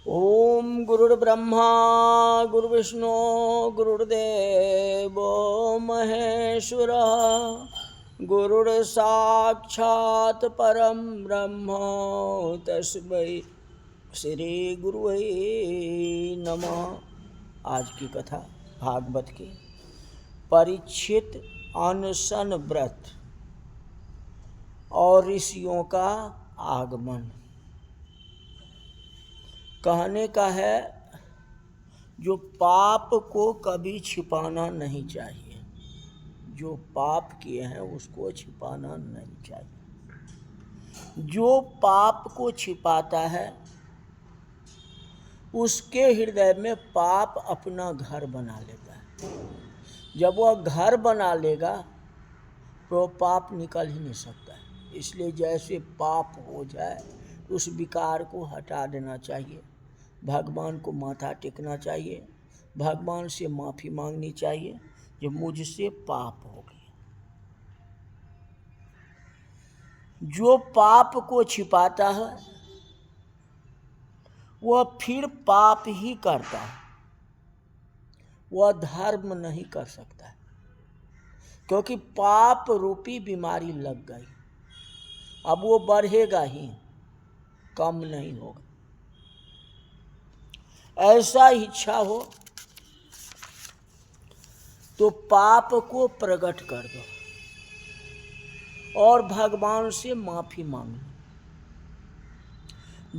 ओम गुरुर्ब्रह्मा गुरुर्विष्णु गुरुर्देवो महेश्वरः गुरुर्साक्षात् परं ब्रह्म तस्मै श्री गुरुवे नमः। आज की कथा भागवत की परीक्षित अनशन व्रत और ऋषियों का आगमन। कहने का है जो पाप को कभी छिपाना नहीं चाहिए, जो पाप किए हैं उसको छिपाना नहीं चाहिए। जो पाप को छिपाता है उसके हृदय में पाप अपना घर बना लेता है। जब वह घर बना लेगा तो पाप निकल ही नहीं सकता है। इसलिए जैसे पाप हो जाए उस विकार को हटा देना चाहिए, भगवान को माथा टेकना चाहिए, भगवान से माफ़ी मांगनी चाहिए जो मुझसे पाप हो गया। जो पाप को छिपाता है वह फिर पाप ही करता है, वह धर्म नहीं कर सकता है, क्योंकि पाप रूपी बीमारी लग गई। अब वो बढ़ेगा ही, कम नहीं होगा। ऐसा इच्छा हो तो पाप को प्रकट कर दो और भगवान से माफी मांग लो।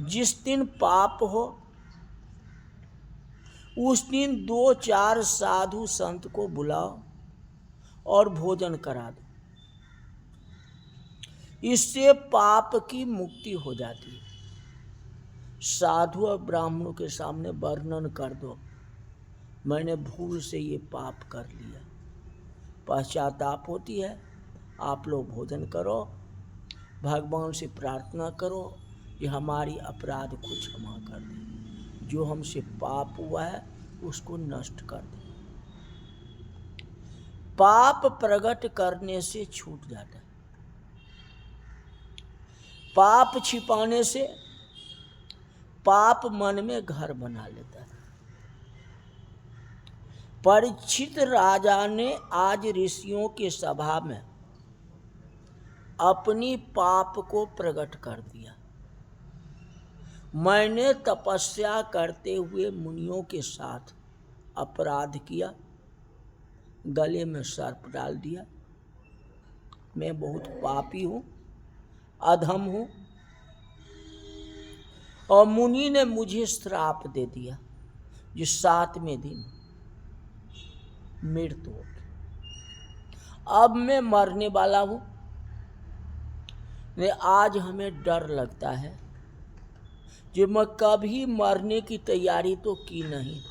जिस दिन पाप हो उस दिन 2-4 साधु संत को बुलाओ और भोजन करा दो। इससे पाप की मुक्ति हो जाती है। साधु और ब्राह्मणों के सामने वर्णन कर दो, मैंने भूल से ये पाप कर लिया, पश्चाताप होती है, आप लोग भोजन करो, भगवान से प्रार्थना करो कि हमारी अपराध को क्षमा कर दे, जो हमसे पाप हुआ है उसको नष्ट कर दे। पाप प्रकट करने से छूट जाता है, पाप छिपाने से पाप मन में घर बना लेता है। परीक्षित राजा ने आज ऋषियों की सभा में अपनी पाप को प्रकट कर दिया। मैंने तपस्या करते हुए मुनियों के साथ अपराध किया, गले में सर्प डाल दिया, मैं बहुत पापी हूँ, अधम हूँ, और मुनि ने मुझे श्राप दे दिया जो 7वें दिन मृत्यु हो गई। अब मैं मरने वाला हूँ। आज हमें डर लगता है जो मैं कभी मरने की तैयारी तो की नहीं,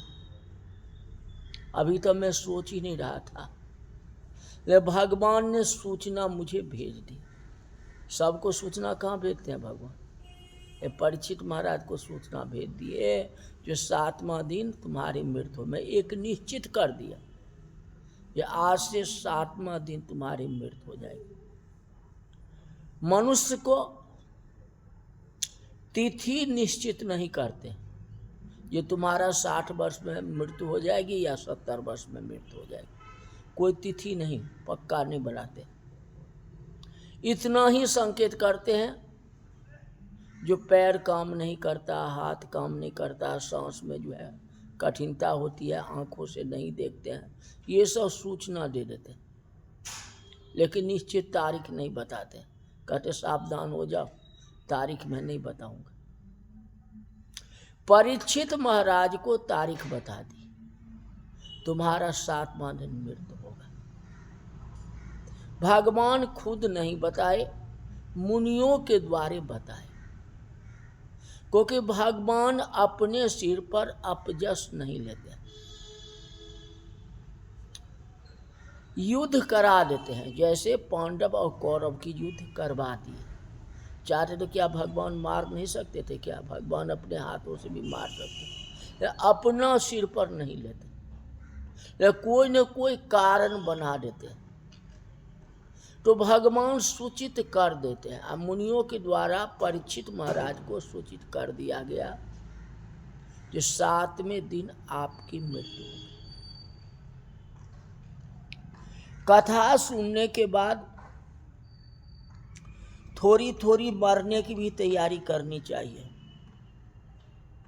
अभी तो मैं सोच ही नहीं रहा था, लेकिन भगवान ने सूचना मुझे भेज दी। सबको सूचना कहाँ भेजते हैं भगवान? ये परीक्षित महाराज को सूचना भेज दिए जो 7वां दिन तुम्हारी मृत्यु, में एक निश्चित कर दिया कि आज से 7वां दिन तुम्हारी मृत्यु हो जाएगी। मनुष्य को तिथि निश्चित नहीं करते, ये तुम्हारा 60 वर्ष में मृत्यु हो जाएगी या 70 वर्ष में मृत्यु हो जाएगी, कोई तिथि नहीं पक्का नहीं बनाते। इतना ही संकेत करते हैं जो पैर काम नहीं करता, हाथ काम नहीं करता, सांस में जो है कठिनता होती है, आंखों से नहीं देखते हैं, ये सब सूचना दे देते हैं, लेकिन निश्चित तारीख नहीं बताते। कहते सावधान हो जाओ, तारीख मैं नहीं बताऊंगा। परीक्षित महाराज को तारीख बता दी, तुम्हारा 7वां दिन मृत्यु होगा। भगवान खुद नहीं बताए, मुनियों के द्वारे बताए, क्योंकि भगवान अपने सिर पर अपजस नहीं लेते, युद्ध करा देते हैं। जैसे पांडव और कौरव की युद्ध करवा दिए, चाहते तो क्या भगवान मार नहीं सकते थे? क्या भगवान अपने हाथों से भी मार सकते, अपना सिर पर नहीं लेते, कोई न कोई कारण बना देते हैं, तो भगवान सूचित कर देते हैं। मुनियों के द्वारा परीक्षित महाराज को सूचित कर दिया गया जो 7वें दिन आपकी मृत्यु होगी। कथा सुनने के बाद थोड़ी थोड़ी मरने की भी तैयारी करनी चाहिए।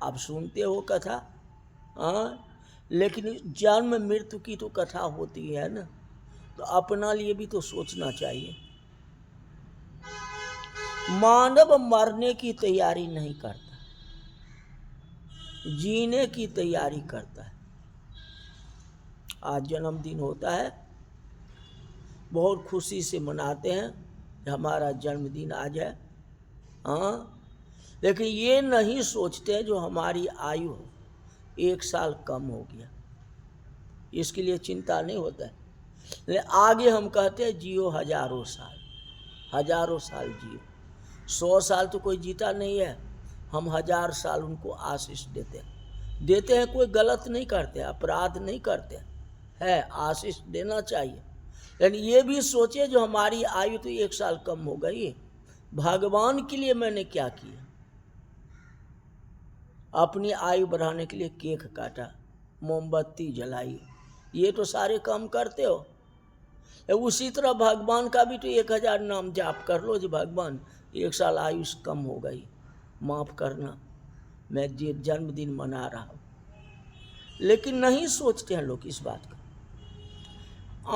आप सुनते हो कथा, हाँ, लेकिन जन्म मृत्यु की तो कथा होती है ना, तो अपना लिए भी तो सोचना चाहिए। मानव मरने की तैयारी नहीं करता, जीने की तैयारी करता है। आज जन्मदिन होता है, बहुत खुशी से मनाते हैं कि हमारा जन्मदिन आज है, हाँ, लेकिन ये नहीं सोचते जो हमारी आयु 1 साल कम हो गया, इसके लिए चिंता नहीं होता है। लेकिन आगे हम कहते हैं जियो हजारों साल, हजारों साल जियो। 100 साल तो कोई जीता नहीं है, हम 1000 साल उनको आशीष देते हैं। कोई गलत नहीं करते, अपराध नहीं करते है, आशीष देना चाहिए। लेकिन ये भी सोचे जो हमारी आयु तो 1 साल कम हो गई, भगवान के लिए मैंने क्या किया? अपनी आयु बढ़ाने के लिए केक काटा, मोमबत्ती जलाई, ये तो सारे काम करते हो। उसी तरह भगवान का भी तो 1000 नाम जाप कर लो, जो भगवान 1 साल आयुष कम हो गई, माफ़ करना, मैं जन्मदिन मना रहा हूँ। लेकिन नहीं सोचते हैं लोग इस बात का।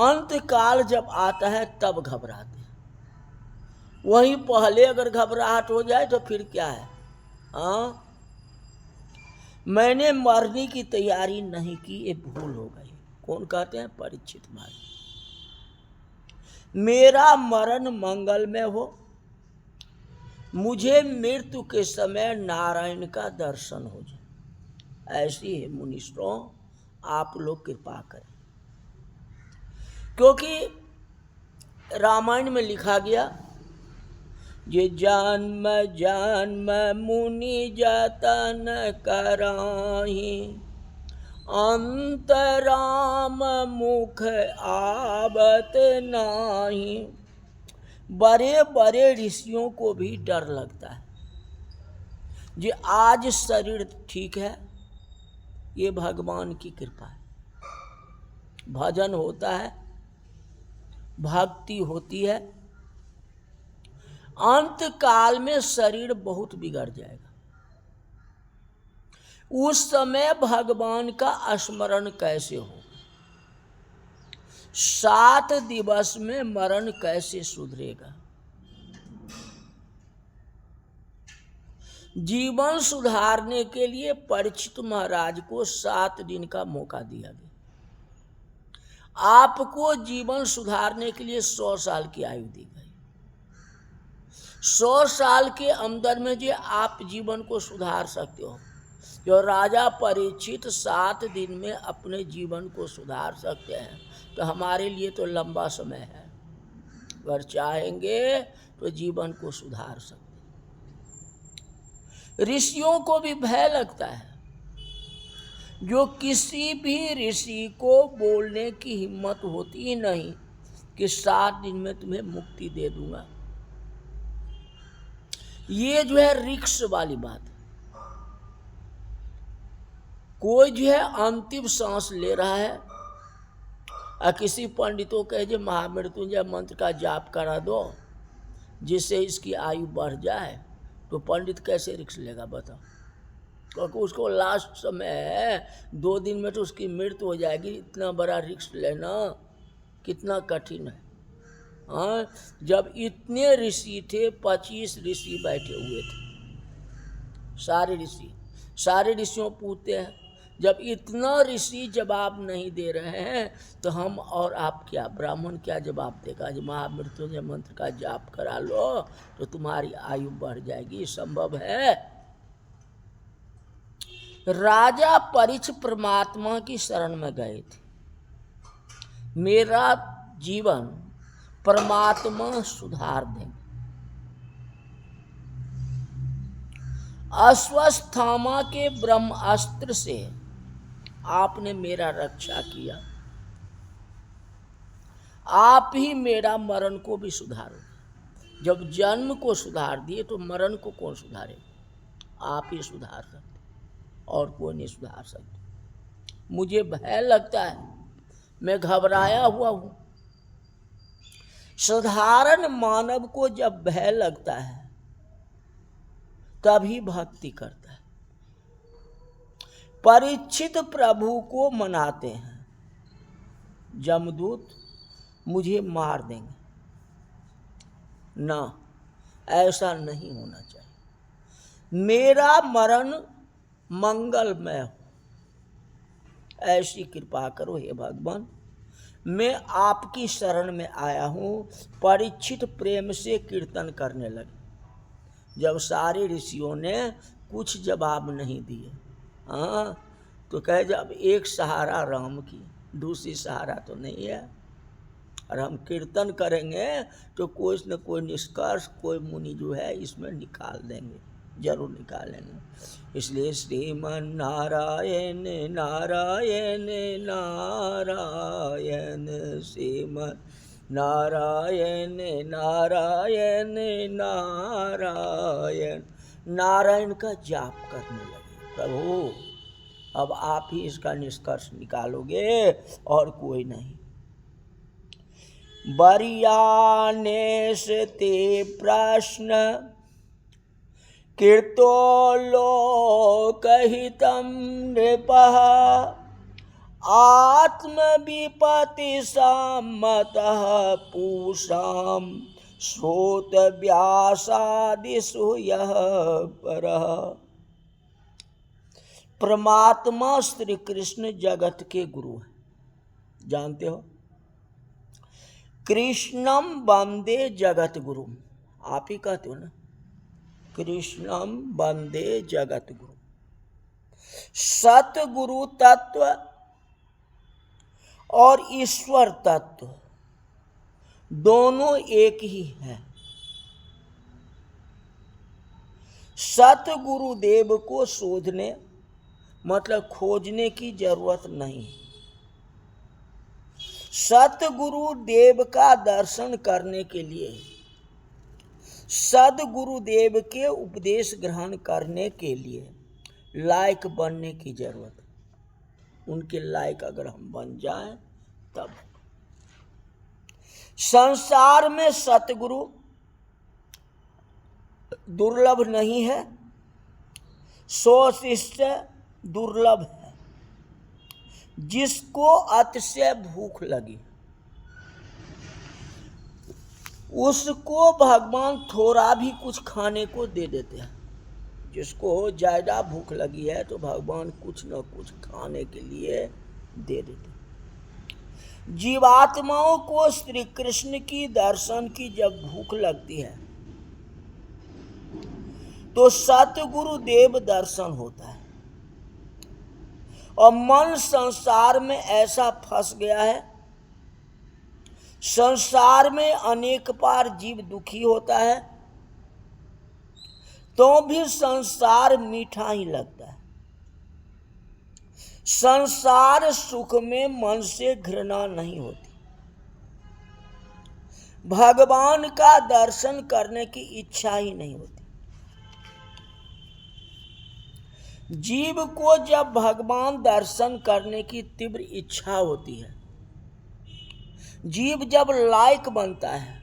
अंत काल जब आता है तब घबराते हैं। वहीं पहले अगर घबराहट हो जाए तो फिर क्या है? हाँ, मैंने मरने की तैयारी नहीं की, ये भूल हो गई। कौन कहते हैं? परीक्षित महाराज। मेरा मरण मंगलमय हो, मुझे मृत्यु के समय नारायण का दर्शन हो जाए, ऐसी है मुनीश्वरों, आप लोग कृपा करें। क्योंकि रामायण में लिखा गया, ये जन्म जन्म मुनि जतन कराही, अंतराम मुख आवत नाही। बड़े बड़े ऋषियों को भी डर लगता है। जे आज शरीर ठीक है, ये भगवान की कृपा है। भजन होता है, भक्ति होती है, अंत काल में शरीर बहुत बिगड़ जाएगा। उस समय भगवान का स्मरण कैसे हो? 7 दिवस में मरण कैसे सुधरेगा? जीवन सुधारने के लिए परीक्षित महाराज को 7 दिन का मौका दिया गया। आपको जीवन सुधारने के लिए 100 साल की आयु दी गई। 100 साल के अंदर में जो आप जीवन को सुधार सकते हो, जो राजा परीक्षित 7 दिन में अपने जीवन को सुधार सकते हैं, तो हमारे लिए तो लंबा समय है। अगर चाहेंगे तो जीवन को सुधार सकते। ऋषियों को भी भय लगता है, जो किसी भी ऋषि को बोलने की हिम्मत होती ही नहीं कि 7 दिन में तुम्हें मुक्ति दे दूंगा। ये जो है रिक्स वाली बात है। कोई जो है अंतिम सांस ले रहा है और किसी पंडितों कहे जो महामृत्युंजय मंत्र का जाप करा दो जिससे इसकी आयु बढ़ जाए, तो पंडित कैसे रिक्स लेगा बताओ? क्योंकि उसको लास्ट समय है, 2 दिन में तो उसकी मृत्यु हो जाएगी। इतना बड़ा रिक्स लेना कितना कठिन है। हाँ, जब इतने ऋषि थे, 25 ऋषि बैठे हुए थे, सारे ऋषियों पूछते हैं, जब इतना ऋषि जवाब नहीं दे रहे हैं तो हम और आप क्या, ब्राह्मण क्या जवाब देगा? जब महामृत्युंजय मंत्र का जाप करा लो तो तुम्हारी आयु बढ़ जाएगी, संभव है? राजा परीक्षित परमात्मा की शरण में गए थे। मेरा जीवन परमात्मा सुधार देंगे। अश्वत्थामा के ब्रह्मास्त्र से आपने मेरा रक्षा किया, आप ही मेरा मरण को भी सुधारो। जब जन्म को सुधार दिए तो मरण को कौन सुधारेगा? आप ही सुधार सकते। और कोई नहीं सुधार सकता। मुझे भय लगता है, मैं घबराया हुआ हूँ। साधारण मानव को जब भय लगता है तभी भक्ति करता है। परीक्षित प्रभु को मनाते हैं, जमदूत मुझे मार देंगे, ना, ऐसा नहीं होना चाहिए। मेरा मरण मंगलमय हो, ऐसी कृपा करो हे भगवान। मैं आपकी शरण में आया हूँ। परीक्षित प्रेम से कीर्तन करने लगे। जब सारे ऋषियों ने कुछ जवाब नहीं दिए, हाँ, तो कहे जब एक सहारा राम की, दूसरी सहारा तो नहीं है, और हम कीर्तन करेंगे तो कोई न कोई निष्कर्ष कोई मुनि जो है इसमें निकाल देंगे, जरूर निकालेंगे। इसलिए श्रीमन नारायण नारायण नारायण, श्रीमन नारायण नारायण नारायण, नारायण का जाप करने लगे। प्रभु अब आप ही इसका निष्कर्ष निकालोगे और कोई नहीं। बरियाने से ते प्रश्न कीर्तो लोकहितं नृपः, आत्मविपत्ति सम्मतः पूषां श्रोत व्यासादिषु यः परः। परमात्मा श्री कृष्ण जगत के गुरु हैं, जानते हो। कृष्णम वंदे जगत गुरु, आप ही कहते हो ना, कृष्णम वंदे जगत गुरु। सतगुरु तत्व और ईश्वर तत्व दोनों एक ही है। सतगुरुदेव को शोधने मतलब खोजने की जरूरत नहीं। सतगुरुदेव का दर्शन करने के लिए, सदगुरुदेव के उपदेश ग्रहण करने के लिए लायक बनने की जरूरत है। उनके लायक अगर हम बन जाएं तब। संसार में सतगुरु दुर्लभ नहीं है, सो शिष्य दुर्लभ है। जिसको अतिशय भूख लगी उसको भगवान थोड़ा भी कुछ खाने को दे देते हैं। जिसको ज्यादा भूख लगी है तो भगवान कुछ न कुछ खाने के लिए दे देते हैं। जीवात्माओं को श्री कृष्ण की दर्शन की जब भूख लगती है तो सतगुरुदेव दर्शन होता है। और मन संसार में ऐसा फंस गया है, संसार में अनेक बार जीव दुखी होता है तो भी संसार मीठा ही लगता है। संसार सुख में मन से घृणा नहीं होती। भगवान का दर्शन करने की इच्छा ही नहीं होती। जीव को जब भगवान दर्शन करने की तीव्र इच्छा होती है, जीव जब लायक बनता है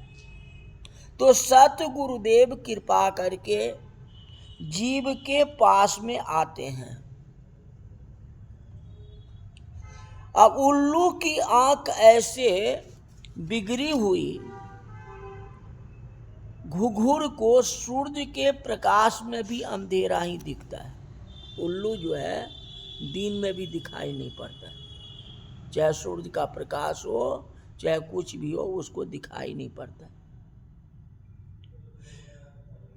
तो सतगुरुदेव कृपा करके जीव के पास में आते हैं। अब उल्लू की आंख ऐसे बिगड़ी हुई घुघुर को सूर्य के प्रकाश में भी अंधेरा ही दिखता है। उल्लू जो है दिन में भी दिखाई नहीं पड़ता, चाहे सूर्य का प्रकाश हो चाहे कुछ भी हो, उसको दिखाई नहीं पड़ता।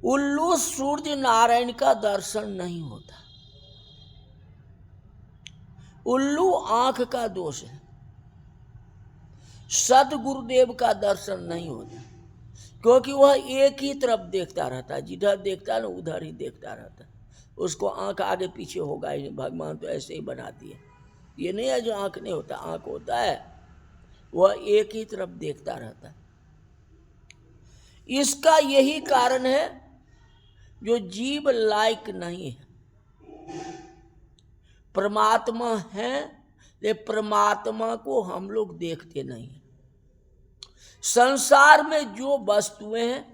उल्लू सूर्य नारायण का दर्शन नहीं होता। उल्लू आंख का दोष है, सदगुरुदेव का दर्शन नहीं होता, क्योंकि वह एक ही तरफ देखता रहता है। जिधर देखता है ना उधर ही देखता रहता है। उसको आंख आगे पीछे होगा ही नहीं। भगवान तो ऐसे ही बनाती है। ये नहीं है जो आंख नहीं होता, आंख होता है, वह एक ही तरफ देखता रहता है। इसका यही कारण है जो जीव लायक नहीं है। परमात्मा है, ये परमात्मा को हम लोग देखते नहीं। संसार में जो वस्तुएं हैं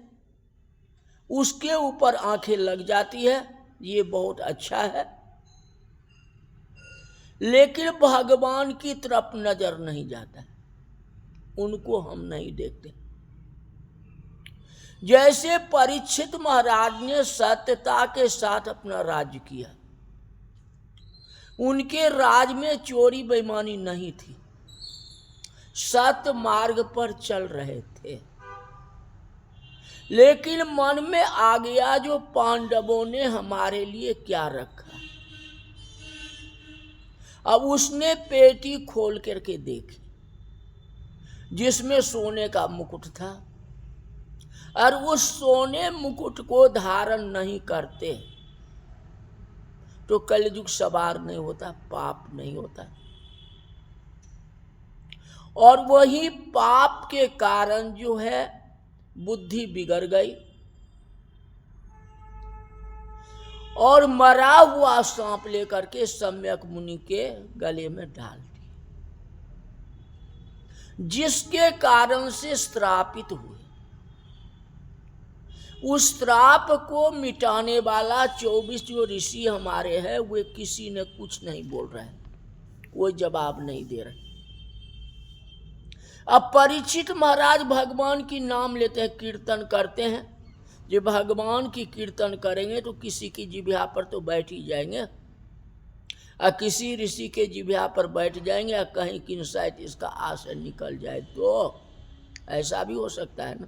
उसके ऊपर आंखें लग जाती है, ये बहुत अच्छा है, लेकिन भगवान की तरफ नजर नहीं जाता है, उनको हम नहीं देखते। जैसे परीक्षित महाराज ने सत्यता के साथ अपना राज्य किया, उनके राज में चोरी बेईमानी नहीं थी, सत्य मार्ग पर चल रहे थे। लेकिन मन में आ गया जो पांडवों ने हमारे लिए क्या रखा। अब उसने पेटी खोल करके देखी जिसमें सोने का मुकुट था, और उस सोने मुकुट को धारण नहीं करते तो कलयुग सवार नहीं होता, पाप नहीं होता। और वही पाप के कारण जो है बुद्धि बिगड़ गई और मरा हुआ सांप लेकर के सम्यक मुनि के गले में डाल दी, जिसके कारण से श्रापित हुए। उस श्राप को मिटाने वाला 24 जो ऋषि हमारे हैं, वे किसी ने कुछ नहीं बोल रहे, कोई जवाब नहीं दे रहे। अब परीक्षित महाराज भगवान की नाम लेते हैं, कीर्तन करते हैं। जो भगवान की कीर्तन करेंगे तो किसी की जिह्वा पर तो बैठ ही जाएंगे, और किसी ऋषि के जिह्वा पर बैठ जाएंगे, और कहीं किंसाइट इसका आस से निकल जाए तो ऐसा भी हो सकता है ना।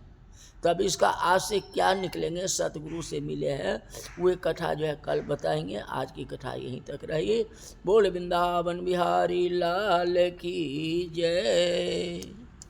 तब इसका आज से क्या निकलेंगे, सतगुरु से मिले हैं, वे कथा जो है कल बताएंगे। आज की कथा यहीं तक रही। बोल वृंदावन बिहारी लाल की जय।